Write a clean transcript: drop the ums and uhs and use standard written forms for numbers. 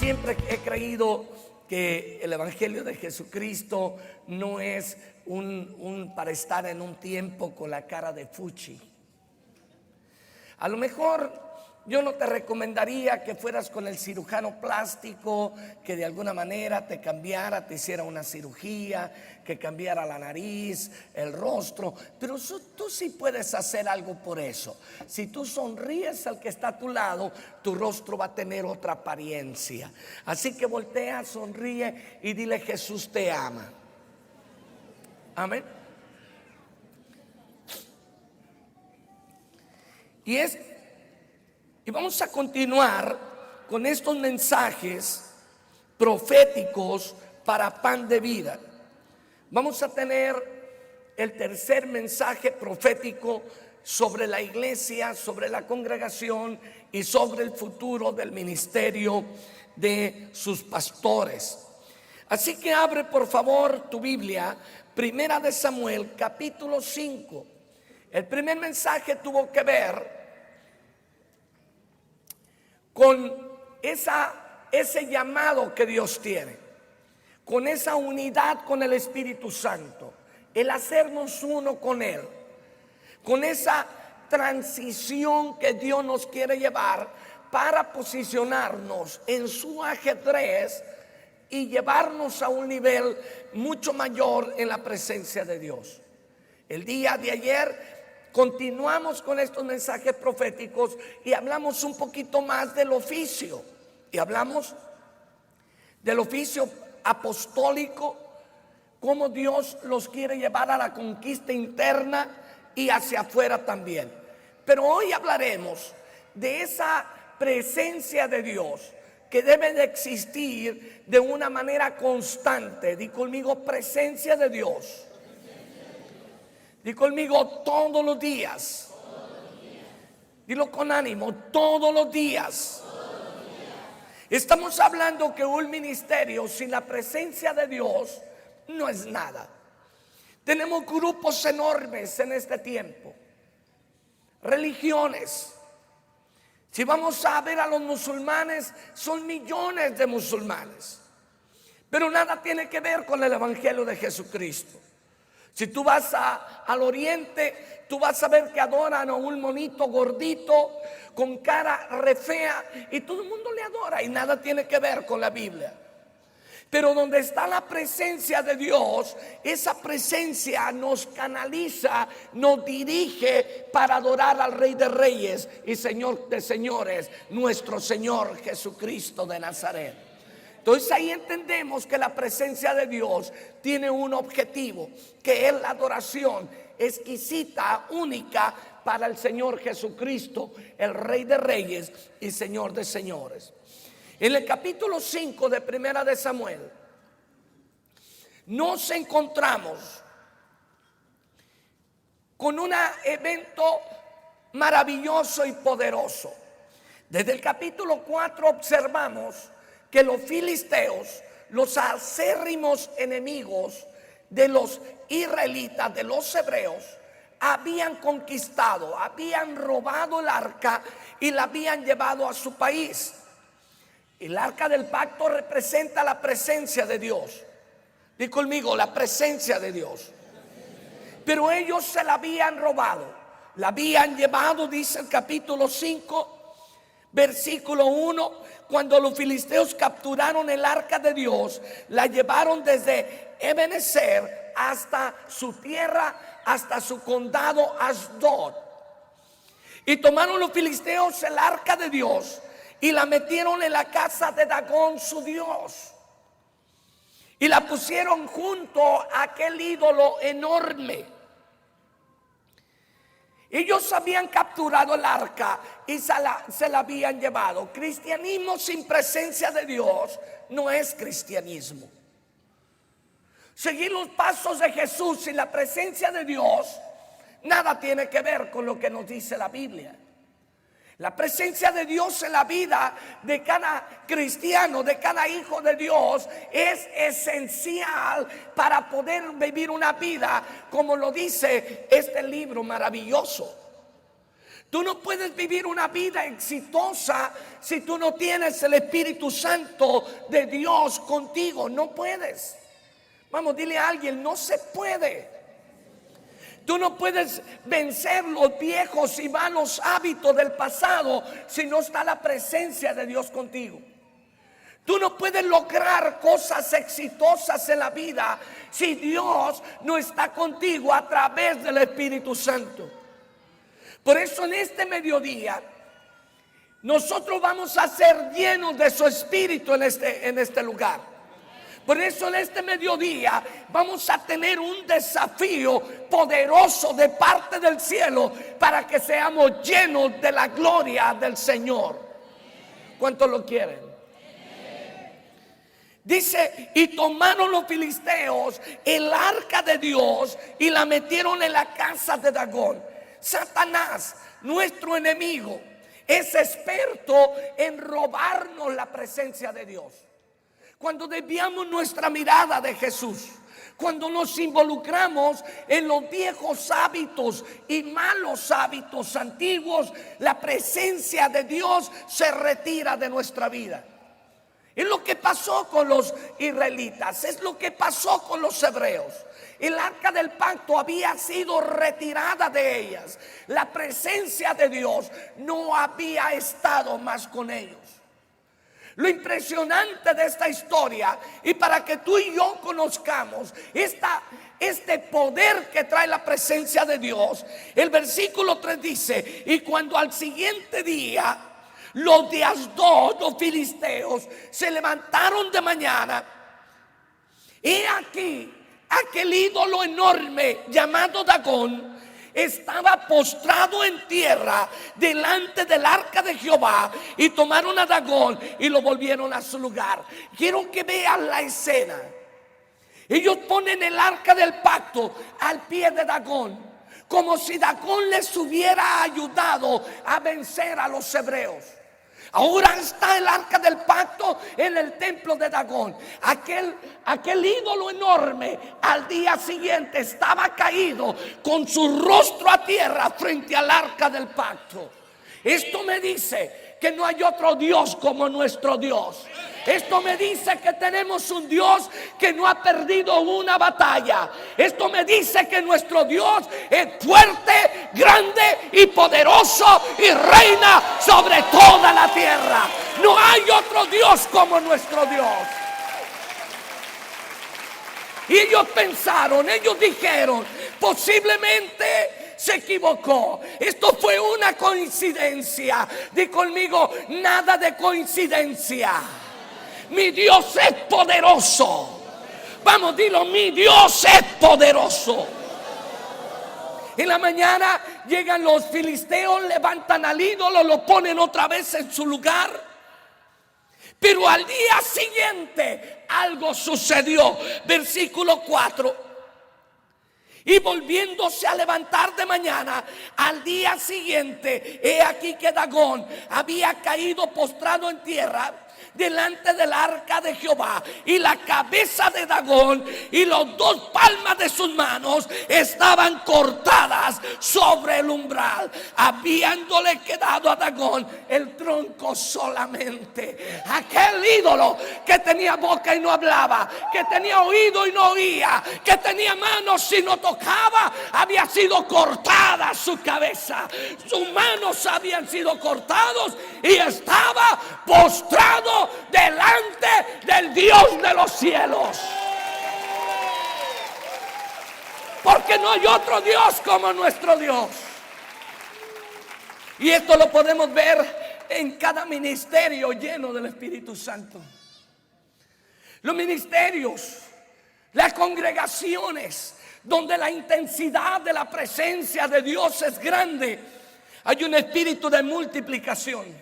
siempre he creído que el Evangelio de Jesucristo no es para estar en un tiempo con la cara de fuchi. A lo mejor yo no te recomendaría que fueras con el cirujano plástico, que de alguna manera te cambiara, te hiciera una cirugía, que cambiara la nariz, el rostro. Pero tú sí puedes hacer algo por eso. Si tú sonríes al que está a tu lado, tu rostro va a tener otra apariencia. Así que voltea, sonríe y dile: Jesús te ama. Amén. Y vamos a continuar con estos mensajes proféticos para pan de vida. Vamos a tener el tercer mensaje profético sobre la iglesia, sobre la congregación y sobre el futuro del ministerio de sus pastores. Así que abre por favor tu Biblia, Primera de Samuel, capítulo 5. El primer mensaje tuvo que ver con ese llamado que Dios tiene, con esa unidad con el Espíritu Santo, el hacernos uno con Él, con esa transición que Dios nos quiere llevar para posicionarnos en su ajedrez y llevarnos a un nivel mucho mayor en la presencia de Dios. El día de ayer continuamos con estos mensajes proféticos y hablamos un poquito más del oficio. Y hablamos del oficio apostólico, cómo Dios los quiere llevar a la conquista interna y hacia afuera también. Pero hoy hablaremos de esa presencia de Dios que debe de existir de una manera constante. Di conmigo: presencia de Dios. Di conmigo: todos los días. Dilo con ánimo: todos los días. Estamos hablando que un ministerio sin la presencia de Dios no es nada. Tenemos grupos enormes en este tiempo, religiones. Si vamos a ver a los musulmanes, son millones de musulmanes, pero nada tiene que ver con el Evangelio de Jesucristo. Si tú vas al oriente, tú vas a ver que adoran a un monito gordito con cara re fea y todo el mundo le adora y nada tiene que ver con la Biblia. Pero donde está la presencia de Dios, esa presencia nos canaliza, nos dirige para adorar al Rey de Reyes y Señor de Señores, nuestro Señor Jesucristo de Nazaret. Entonces ahí entendemos que la presencia de Dios tiene un objetivo, que es la adoración exquisita, única para el Señor Jesucristo, el Rey de Reyes y Señor de Señores. En el capítulo 5 de Primera de Samuel nos encontramos con un evento maravilloso y poderoso. Desde el capítulo 4 observamos que los filisteos, los acérrimos enemigos de los israelitas, de los hebreos, habían conquistado, habían robado el arca y la habían llevado a su país. El arca del pacto representa la presencia de Dios. Di conmigo: la presencia de Dios. Pero ellos se la habían robado, la habían llevado, dice el capítulo 5, versículo 1. Cuando los filisteos capturaron el arca de Dios, la llevaron desde Ebenezer hasta su tierra, hasta su condado Asdod. Y tomaron los filisteos el arca de Dios y la metieron en la casa de Dagón, su dios, y la pusieron junto a aquel ídolo enorme. Ellos habían capturado el arca y se la habían llevado. Cristianismo sin presencia de Dios no es cristianismo. Seguir los pasos de Jesús sin la presencia de Dios nada tiene que ver con lo que nos dice la Biblia. La presencia de Dios en la vida de cada cristiano, de cada hijo de Dios, es esencial para poder vivir una vida como lo dice este libro maravilloso. Tú no puedes vivir una vida exitosa si tú no tienes el Espíritu Santo de Dios contigo. No puedes. Vamos, dile a alguien, no se puede. Tú no puedes vencer los viejos y malos hábitos del pasado si no está la presencia de Dios contigo. Tú no puedes lograr cosas exitosas en la vida si Dios no está contigo a través del Espíritu Santo. Por eso en este mediodía nosotros vamos a ser llenos de su Espíritu en este lugar. Por eso en este mediodía vamos a tener un desafío poderoso de parte del cielo para que seamos llenos de la gloria del Señor. ¿Cuántos lo quieren? Dice, y tomaron los filisteos el arca de Dios y la metieron en la casa de Dagón. Satanás, nuestro enemigo, es experto en robarnos la presencia de Dios. Cuando desviamos nuestra mirada de Jesús, cuando nos involucramos en los viejos hábitos y malos hábitos antiguos, la presencia de Dios se retira de nuestra vida. Es lo que pasó con los israelitas, es lo que pasó con los hebreos. El arca del pacto había sido retirada de ellas. La presencia de Dios no había estado más con ellos. Lo impresionante de esta historia, y para que tú y yo conozcamos este poder que trae la presencia de Dios, el versículo 3 dice, y cuando al siguiente día los de Asdod, los filisteos, se levantaron de mañana, he aquí aquel ídolo enorme llamado Dagón estaba postrado en tierra delante del arca de Jehová, y tomaron a Dagón y lo volvieron a su lugar. Quiero que vean la escena. Ellos ponen el arca del pacto al pie de Dagón, como si Dagón les hubiera ayudado a vencer a los hebreos. Ahora está el arca del pacto en el templo de Dagón. Aquel ídolo enorme al día siguiente estaba caído con su rostro a tierra frente al arca del pacto. Esto me dice que no hay otro Dios como nuestro Dios. Esto me dice que tenemos un Dios que no ha perdido una batalla. Esto me dice que nuestro Dios es fuerte, grande y poderoso y reina sobre toda la tierra. No hay otro Dios como nuestro Dios. Y ellos pensaron, ellos dijeron, posiblemente se equivocó. Esto fue una coincidencia. Di conmigo, nada de coincidencia. Mi Dios es poderoso. Vamos, dilo, mi Dios es poderoso. En la mañana llegan los filisteos, levantan al ídolo, lo ponen otra vez en su lugar. Pero al día siguiente algo sucedió. Versículo 4. Y volviéndose a levantar de mañana, al día siguiente, he aquí que Dagón había caído postrado en tierra delante del arca de Jehová, y la cabeza de Dagón y las dos palmas de sus manos estaban cortadas sobre el umbral, habiéndole quedado a Dagón el tronco solamente. Aquel ídolo que tenía boca y no hablaba, que tenía oído y no oía, que tenía manos y no tocaba, había sido cortada su cabeza. Sus manos habían sido cortados y estaba postrado delante del Dios de los cielos. Porque no hay otro Dios como nuestro Dios. Y esto lo podemos ver en cada ministerio lleno del Espíritu Santo. Los ministerios, las congregaciones donde la intensidad de la presencia de Dios es grande, hay un espíritu de multiplicación.